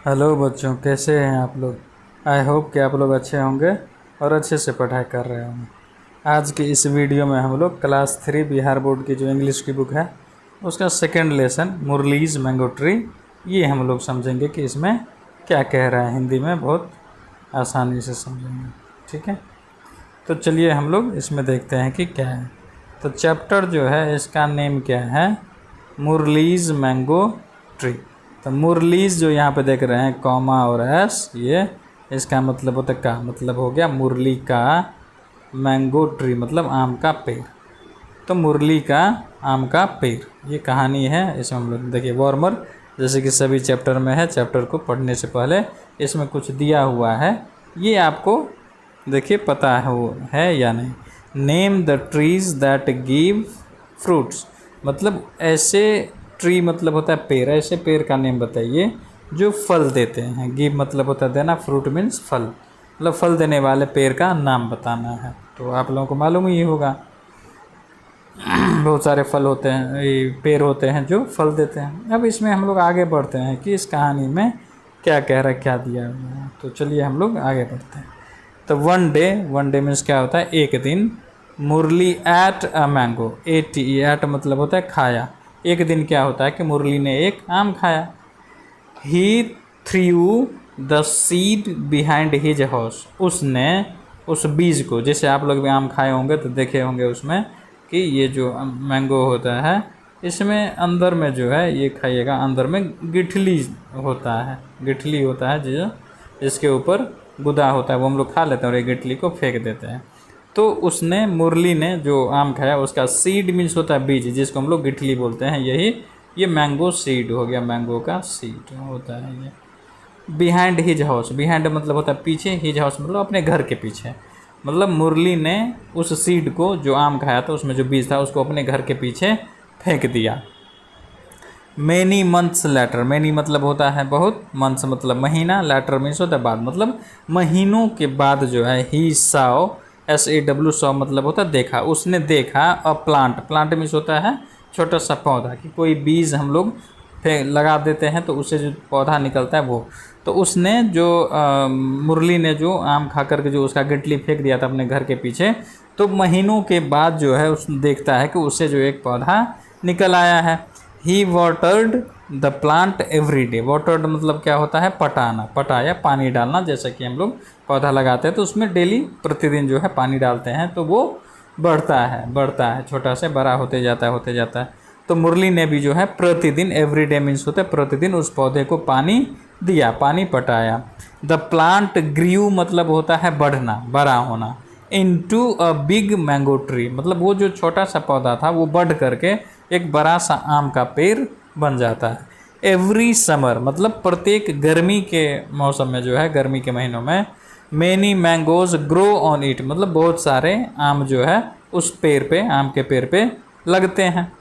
Hello बच्चों, कैसे हैं आप लोग। आई होप कि आप लोग अच्छे होंगे और अच्छे से पढ़ाई कर रहे होंगे। आज की इस वीडियो में हम लोग क्लास 3 बिहार बोर्ड की जो इंग्लिश की बुक है उसका सेकंड लेसन मुरलीज मैंगो ट्री, ये हम लोग समझेंगे कि इसमें क्या कह रहा है। हिंदी में बहुत आसानी से समझेंगे, ठीक है। तो चलिए हम लोग इसमें देखते हैं कि क्या है। तो चैप्टर जो है इसका नेम क्या है, मुरलीज मैंगो ट्री। तो मुरलीज जो यहाँ पे देख रहे हैं कॉमा और एस, ये इसका मतलब होता है का मतलब हो गया मुरली का, मैंगो ट्री मतलब आम का पेड़। तो मुरली का आम का पेड़, ये कहानी है। इसमें हम लोग देखिए वार्मर, जैसे कि सभी चैप्टर में है, चैप्टर को पढ़ने से पहले इसमें कुछ दिया हुआ है, ये आपको देखिए पता है या नहीं। Name the trees that give fruits, मतलब ऐसे ट्री मतलब होता है पेड़, ऐसे पेड़ का नेम बताइए जो फल देते हैं। गिव मतलब होता है देना, फ्रूट मीन्स फल, मतलब फल देने वाले पेड़ का नाम बताना है। तो आप लोगों को मालूम ही होगा बहुत सारे फल होते हैं, ये पेड़ होते हैं जो फल देते हैं। अब इसमें हम लोग आगे बढ़ते हैं कि इस कहानी में क्या कह रहा है, क्या दिया हुआ है। तो चलिए हम लोग आगे बढ़ते हैं। तो वन डे मीन्स क्या होता है, एक दिन। मुरली एट अ मैंगो, एट मतलब होता है खाया। एक दिन क्या होता है कि मुरली ने एक आम खाया। He threw the seed behind his house, उसने उस बीज को, जैसे आप लोग भी आम खाए होंगे तो देखे होंगे उसमें कि ये जो मैंगो होता है इसमें अंदर में जो है, ये खाइएगा अंदर में गिठली होता है, गिठली होता है जो इसके ऊपर गुदा होता है, वो हम लोग खा लेते हैं और ये गिठली को फेंक देते हैं। तो उसने, मुरली ने जो आम खाया उसका सीड मीन्स होता है बीज, जिसको हम लोग गिठली बोलते हैं, यही ये मैंगो सीड हो गया, मैंगो का सीड होता है ये। बिहाइंड हिज हाउस, बिहाइंड मतलब होता है पीछे, हिज हाउस मतलब अपने घर के पीछे। मतलब मुरली ने उस सीड को, जो आम खाया था उसमें जो बीज था, उसको अपने घर के पीछे फेंक दिया। मैनी मंथ्स लेटर, मैनी मतलब होता है बहुत, मंथ्स मतलब महीना, लेटर मीन्स होता है बाद, मतलब महीनों के बाद जो है। ही साव, SAW सॉ मतलब होता है देखा, उसने देखा। अ प्लांट, प्लांट मीन्स होता है छोटा सा पौधा, कि कोई बीज हम लोग लगा देते हैं तो उससे जो पौधा निकलता है वो। तो उसने जो मुरली ने जो आम खा करके जो उसका गिटली फेंक दिया था अपने घर के पीछे, तो महीनों के बाद जो है उस देखता है कि उससे जो एक पौधा निकल आया है। He watered the plant every day, watered मतलब क्या होता है, पटाना, पटाया पानी डालना। जैसा कि हम लोग पौधा लगाते हैं तो उसमें डेली प्रतिदिन जो है पानी डालते हैं तो वो बढ़ता है, छोटा से बड़ा होते जाता है। तो मुरली ने भी जो है प्रतिदिन, एवरी डे मीन्स होता है प्रतिदिन, उस पौधे को पानी दिया, पानी पटाया। द प्लांट ग्रीव मतलब होता है बढ़ना, बड़ा होना। Into a big mango tree, मतलब वो जो छोटा सा पौधा था वो बढ़ करके एक बड़ा सा आम का पेड़ बन जाता है। एवरी समर मतलब प्रत्येक गर्मी के मौसम में जो है, गर्मी के महीनों में, many mangoes grow on it, मतलब बहुत सारे आम जो है उस पेड़ पे, आम के पेड़ पे लगते हैं।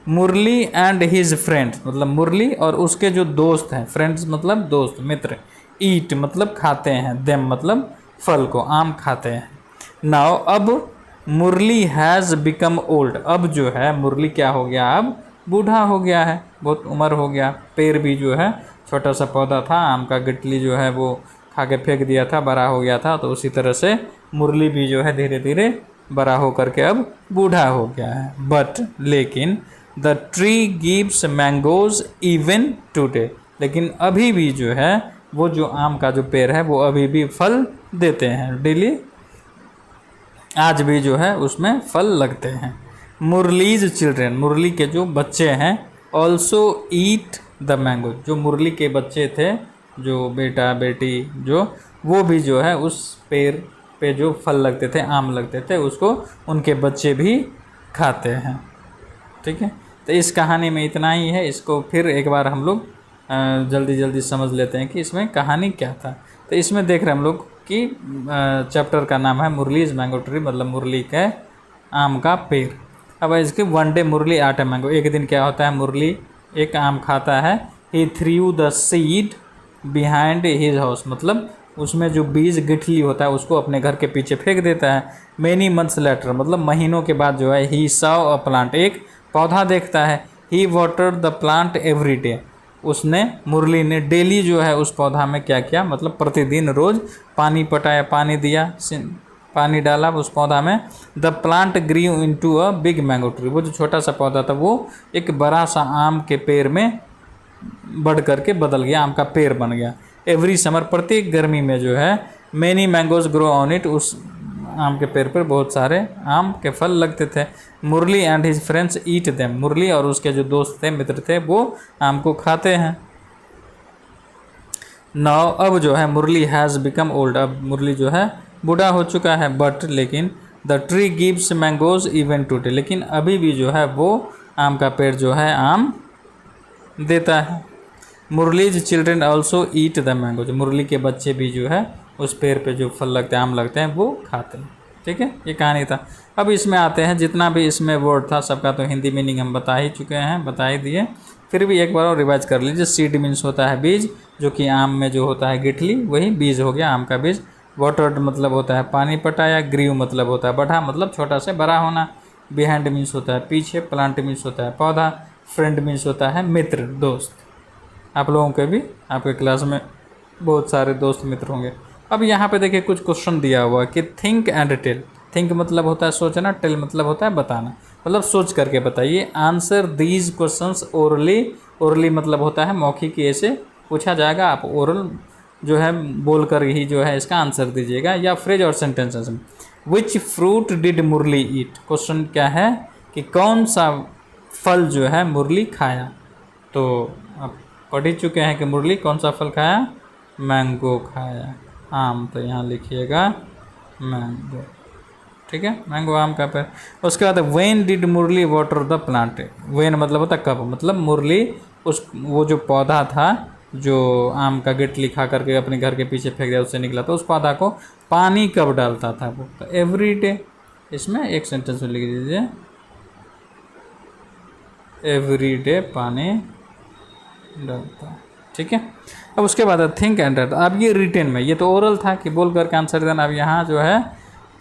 मुरली एंड हिज फ्रेंड्स, मतलब मुरली और उसके जो दोस्त हैं, फ्रेंड्स मतलब दोस्त मित्र, ईट मतलब खाते हैं, देम मतलब फल को, आम खाते हैं। नाउ अब मुरली हैज़ बिकम ओल्ड, अब जो है मुरली क्या हो गया, अब बूढ़ा हो गया है, बहुत उम्र हो गया। पेड़ भी जो है छोटा सा पौधा था, आम का गिटली जो है वो खा के फेंक दिया था, बड़ा हो गया था। तो उसी तरह से मुरली भी जो है धीरे धीरे बड़ा हो करके अब बूढ़ा हो गया है। बट लेकिन the tree gives mangoes even today, लेकिन अभी भी जो है वो जो आम का जो पेड़ है वो अभी भी फल देते हैं डेली, आज भी जो है उसमें फल लगते हैं। मुरलीज चिल्ड्रेन, मुरली के जो बच्चे हैं, ऑल्सो ईट द मैंगो, जो मुरली के बच्चे थे, जो बेटा बेटी जो, वो भी जो है उस पेड़ पे जो फल लगते थे, आम लगते थे, उसको उनके बच्चे भी खाते हैं। ठीक है, तो इस कहानी में इतना ही है। इसको फिर एक बार हम लोग जल्दी जल्दी समझ लेते हैं कि इसमें कहानी क्या था। तो इसमें देख रहे हैं हम लोग कि चैप्टर का नाम है मुरलीज मैंगो ट्री, मतलब मुरली के आम का पेड़। अब इसके one day Murali ate a mango, एक दिन क्या होता है, मुरली एक आम खाता है। He threw the seed behind his house, मतलब उसमें जो बीज गिठली होता है उसको अपने घर के पीछे फेंक देता है। मैनी मंथ्स लेटर मतलब महीनों के बाद जो है, ही सॉ अ प्लांट, एक पौधा देखता है। He water the plant every day, उसने मुरली ने डेली जो है उस पौधा में क्या किया, मतलब प्रतिदिन रोज पानी पटाया, पानी दिया, पानी डाला उस पौधा में। The plant grew into a big mango tree, वो जो छोटा सा पौधा था वो एक बड़ा सा आम के पेड़ में बढ़ करके बदल गया, आम का पेड़ बन गया। एवरी समर, प्रत्येक गर्मी में जो है, many mangoes grow on it, उस आम के पेड़ पर बहुत सारे आम के फल लगते थे। Murali and his friends eat them, Murali और उसके जो दोस्त थे, मित्र थे, वो आम को खाते हैं। नाउ अब जो है मुरली हैज़ बिकम ओल्ड, अब मुरली जो है बूढ़ा हो चुका है। बट लेकिन the tree gives mangoes even today, लेकिन अभी भी जो है वो आम का पेड़ जो है आम देता है। Murali's children also eat the mangoes, Murali के बच्चे भी जो है उस पेड़ पे जो फल लगते हैं, आम लगते हैं, वो खाते हैं। ठीक है, ये कहानी था। अब इसमें आते हैं, जितना भी इसमें वर्ड था सबका तो हिंदी मीनिंग हम बता ही चुके हैं, बता ही दिए, फिर भी एक बार और रिवाइज कर लीजिए। सीड मीन्स होता है बीज, जो कि आम में जो होता है गिठली, वही बीज हो गया, आम का बीज। वाटर्ड मतलब होता है पानी पटाया। ग्रीव मतलब होता है बढ़ा, मतलब छोटा से बड़ा होना। बिहाइंड मीन्स होता है पीछे। प्लांट मीन्स होता है पौधा। फ्रेंड मीन्स होता है मित्र, दोस्त। आप लोगों के भी आपके क्लास में बहुत सारे दोस्त मित्र होंगे। अब यहाँ पे देखिए कुछ क्वेश्चन दिया हुआ कि थिंक एंड टेल। थिंक मतलब होता है सोचना, टेल मतलब होता है बताना, मतलब सोच करके बताइए। Answer these questions orally, orally मतलब होता है मौखिक, ऐसे पूछा जाएगा, आप ओरल जो है बोल कर ही जो है इसका आंसर दीजिएगा, या फ्रेज और सेंटेंसेस में। Which fruit did Murali eat, question क्या है कि कौन सा फल जो है मुरली खाया। तो आप पढ़ ही चुके हैं कि मुरली कौन सा फल खाया, मैंगो खाया, आम, तो यहाँ लिखिएगा मैंगो। ठीक है, मैंगो आम का पेड़। उसके बाद when did Murali water the plant, when मतलब होता कब, मतलब मुरली उस वो जो पौधा था जो आम का गिटली खा करके अपने घर के पीछे फेंक दिया, उससे निकला, तो उस पौधा को पानी कब डालता था वो, तो एवरी डे। इसमें एक सेंटेंस में लिख दीजिए, एवरी डे पानी डालता है। ठीक है, अब उसके बाद थिंक एंड राइट। अब ये रिटेन में, ये तो ओरल था कि बोल करके आंसर देना, अब यहाँ जो है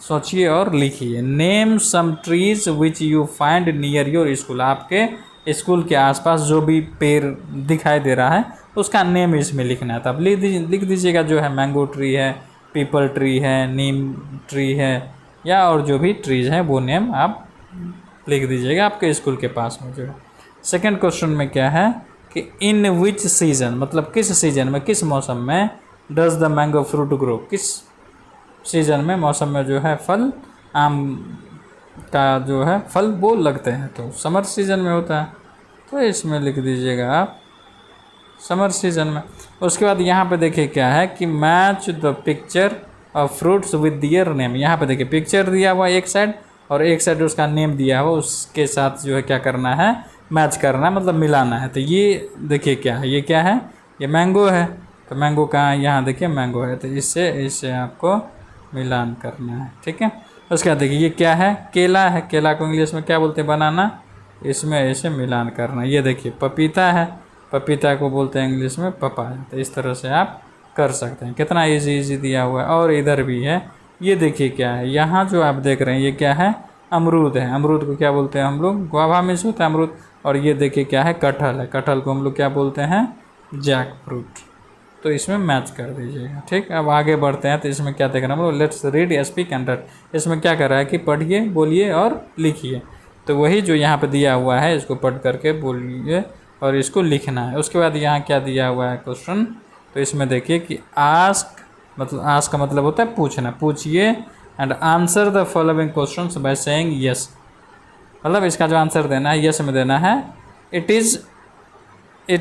सोचिए और लिखिए। Name some trees which you find near your school, आपके स्कूल के आसपास जो भी पेड़ दिखाई दे रहा है उसका नेम इसमें लिखना है। तब लिख दीजिएगा जो है मैंगो ट्री है, पीपल ट्री है, नीम ट्री है, या और जो भी ट्रीज हैं वो नेम आप लिख दीजिएगा आपके स्कूल के पास में जो है। सेकेंड क्वेश्चन में क्या है कि इन विच सीजन, मतलब किस सीजन में, किस मौसम में, does the mango fruit grow, किस सीजन में, मौसम में जो है फल, आम का जो है फल वो लगते हैं, तो समर सीजन में होता है, तो इसमें लिख दीजिएगा आप समर सीजन में। उसके बाद यहाँ पे देखिए क्या है कि match the picture of fruits with their name, यहाँ पे देखिए पिक्चर दिया हुआ एक साइड और एक साइड उसका नेम दिया हुआ, उसके साथ जो है क्या करना है, मैच करना है, मतलब मिलाना है। तो ये देखिए क्या है, ये क्या है, ये मैंगो है, तो मैंगो कहाँ है, यहाँ देखिए मैंगो है, तो इससे आपको मिलान करना है। ठीक है, उसके बाद देखिए ये क्या है, केला है, केला को इंग्लिश में क्या बोलते हैं, बनाना, इसमें ऐसे मिलान करना। ये देखिए पपीता है, पपीता को बोलते हैं इंग्लिश में पपाया। तो इस तरह से आप कर सकते हैं। कितना इजी दिया हुआ है। और इधर भी है, ये देखिए क्या है, यहाँ जो आप देख रहे हैं ये क्या है, अमरूद है। अमरूद को क्या बोलते हैं हम लोग, गुआवा में से होता है अमरूद। और ये देखिए क्या है, कटहल है, कटहल को हम लोग क्या बोलते हैं, जैक फ्रूट। तो इसमें मैच कर दीजिएगा। ठीक, अब आगे बढ़ते हैं। तो इसमें क्या देखना, हम लोग let's read speak and right. इसमें क्या कर रहा है कि पढ़िए, बोलिए और लिखिए। तो वही जो यहाँ पे दिया हुआ है इसको पढ़ करके बोलिए और इसको लिखना है। उसके बाद यहाँ क्या दिया हुआ है क्वेश्चन, तो इसमें देखिए कि आस्क, मतलब आस्क का मतलब होता है पूछना, पूछिए and answer the following questions by saying yes, मतलब इसका जो आंसर देना है यस में देना है। इट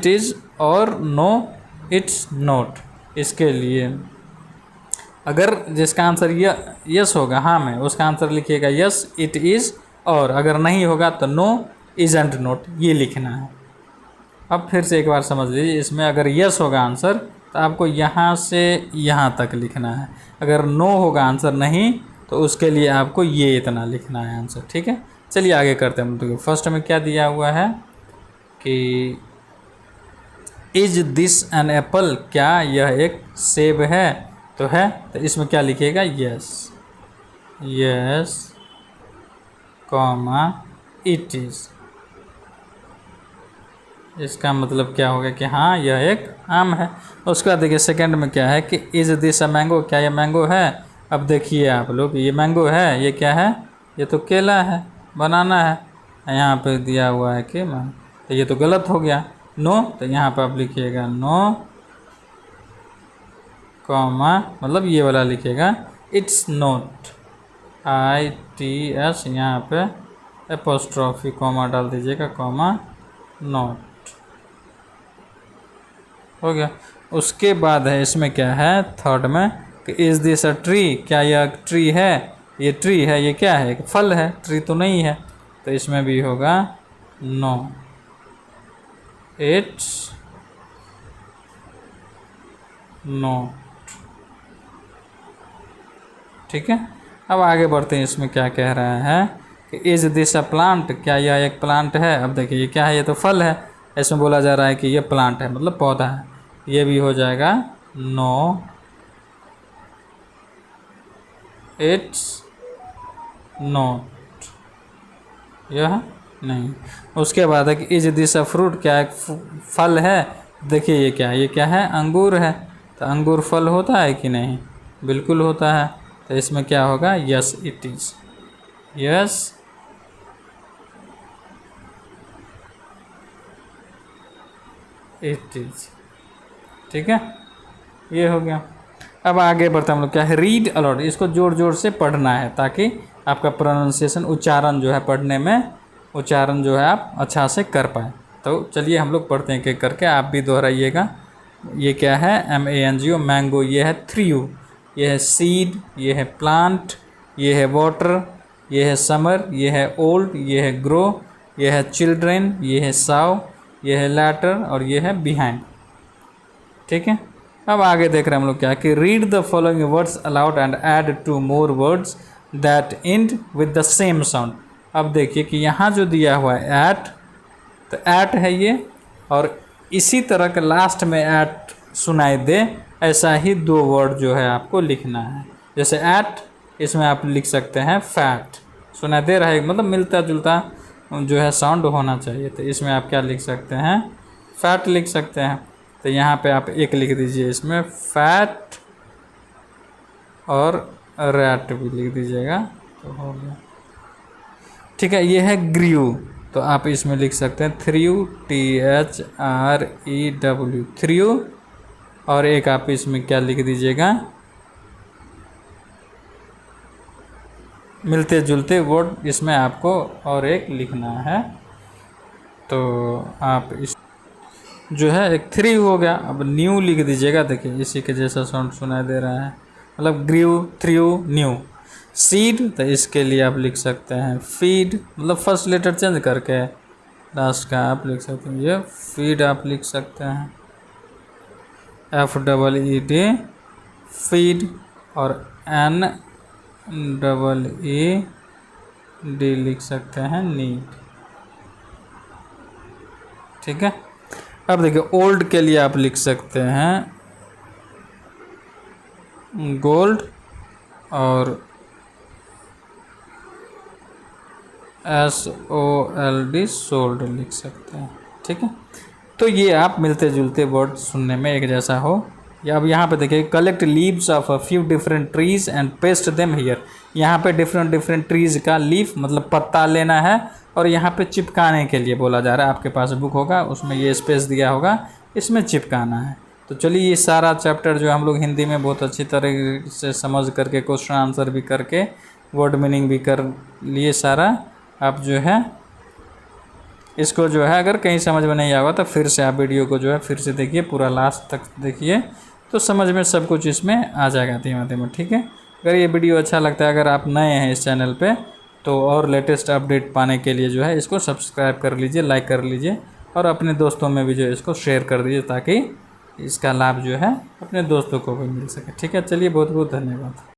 इज़ और नो इट्स नॉट। इसके लिए अगर जिसका आंसर यस होगा हाँ में, उसका आंसर लिखिएगा यस इट इज़, और अगर नहीं होगा तो नो इज़न्ट नॉट, ये लिखना है। अब फिर से एक बार समझ लीजिए, इसमें अगर यस होगा आंसर तो आपको यहाँ से यहाँ तक लिखना है, अगर नो होगा आंसर नहीं तो उसके लिए आपको ये इतना लिखना है आंसर। ठीक है, चलिए आगे करते हैं। तो फर्स्ट में क्या दिया हुआ है कि इज दिस एन एप्पल, क्या यह एक सेब है, तो है, तो इसमें क्या लिखिएगा, yes, yes comma it is. इसका मतलब क्या हो गया कि हाँ यह एक आम है। उसके बाद देखिए सेकंड में क्या है कि इज़ दिस अ मैंगो, क्या ये मैंगो है। अब देखिए आप लोग, ये मैंगो है, ये क्या है, ये तो केला है, बनाना है। यहाँ पे दिया हुआ है कि तो ये तो गलत हो गया। नो, तो यहाँ पर आप लिखिएगा नो कॉमा, मतलब ये वाला लिखिएगा इट्स नॉट, ITS, यहाँ पे एपोस्ट्रॉफी कॉमा डाल दीजिएगा, कॉमा नॉट, हो गया। उसके बाद है इसमें क्या है थर्ड में कि इज़ दिस अ ट्री, क्या यह ट्री है, ये ट्री है, ये क्या है, एक फल है, ट्री तो नहीं है। तो इसमें भी होगा नो, इट्स नॉट। ठीक है, अब आगे बढ़ते हैं। इसमें क्या कह रहा है कि इज़ दिस अ प्लांट, क्या यह एक प्लांट है। अब देखिए ये क्या है, ये तो फल है। इसमें बोला जा रहा है कि ये प्लांट है, मतलब पौधा है। ये भी हो जाएगा नो, इट्स नॉट, यह नहीं। उसके बाद है कि इज दिस अ फ्रूट, क्या एक फल है। देखिए ये क्या है, ये क्या है, अंगूर है। तो अंगूर फल होता है कि नहीं, बिल्कुल होता है। तो इसमें क्या होगा, yes it is, yes it is. ठीक है, ये हो गया। अब आगे बढ़ते हम लोग, क्या है, रीड अलॉट, इसको जोर जोर से पढ़ना है ताकि आपका प्रोनाउंसिएशन, उच्चारण जो है पढ़ने में, उच्चारण जो है आप अच्छा से कर पाए। तो चलिए हम लोग पढ़ते हैं एक एक करके, आप भी दोहराइएगा। ये क्या है, MANGO, मैंगो, ये है 3U, ये है सीड, ये है प्लांट, ये है वाटर, ये है समर, ये है ओल्ड, ये है ग्रो, ये है चिल्ड्रेन, ये है साव, ये है लैटर और ये है बिहाइंड। ठीक है, अब आगे देख रहे हैं हम लोग क्या कि read the following words allowed and add 2 more words that and with the same sound. अब देखिए कि यहाँ जो दिया हुआ है एट, तो एट है ये, और इसी तरह के लास्ट में एट सुनाई दे, ऐसा ही 2 वर्ड जो है आपको लिखना है। जैसे एट, इसमें आप लिख सकते हैं फैट, सुनाई दे रहा है, मतलब मिलता जुलता जो है साउंड होना चाहिए। तो इसमें आप क्या लिख सकते हैं, फैट लिख सकते हैं। तो यहाँ पे आप एक लिख दीजिए इसमें फैट, और रैट भी लिख दीजिएगा, तो हो गया। ठीक है, ये है ग्रीव, तो आप इसमें लिख सकते हैं 3U, THREW, 3U। और एक आप इसमें क्या लिख दीजिएगा, मिलते जुलते वर्ड इसमें आपको और एक लिखना है। तो आप इस जो है एक 3 हो गया, अब न्यू लिख दीजिएगा। देखिए इसी के जैसा साउंड सुनाई दे रहा है, मतलब ग्रीव, 3U, न्यू। सीड, तो इसके लिए आप लिख सकते हैं फीड, मतलब फर्स्ट लेटर चेंज करके लास्ट का आप लिख सकते हैं, ये फीड आप लिख सकते हैं, FEED, फीड, और NEED लिख सकते हैं, नीड। ठीक है, अब देखिए ओल्ड के लिए आप लिख सकते हैं गोल्ड, और SOLD, सोल्ड लिख सकते हैं। ठीक है, तो ये आप मिलते जुलते वर्ड सुनने में एक जैसा हो। या अब यहाँ पे देखिए collect leaves of a few different trees and paste them here. यहाँ पे डिफरेंट ट्रीज का लीफ मतलब पत्ता लेना है, और यहाँ पे चिपकाने के लिए बोला जा रहा है। आपके पास बुक होगा, उसमें ये स्पेस दिया होगा, इसमें चिपकाना है। तो चलिए ये सारा चैप्टर जो हम लोग हिंदी में बहुत अच्छी तरह से समझ करके, क्वेश्चन आंसर भी करके, वर्ड मीनिंग भी कर लिए सारा। आप जो है इसको जो है अगर कहीं समझ में नहीं आएगा तो फिर से आप वीडियो को जो है फिर से देखिए, पूरा लास्ट तक देखिए, तो समझ में सब कुछ इसमें आ जाएगा धीमे धीमे। ठीक है, अगर ये वीडियो अच्छा लगता है, अगर आप नए हैं इस चैनल पे, तो और लेटेस्ट अपडेट पाने के लिए जो है इसको सब्सक्राइब कर लीजिए, लाइक कर लीजिए, और अपने दोस्तों में भी जो है इसको शेयर कर दीजिए ताकि इसका लाभ जो है अपने दोस्तों को भी मिल सके। ठीक है, चलिए बहुत बहुत धन्यवाद।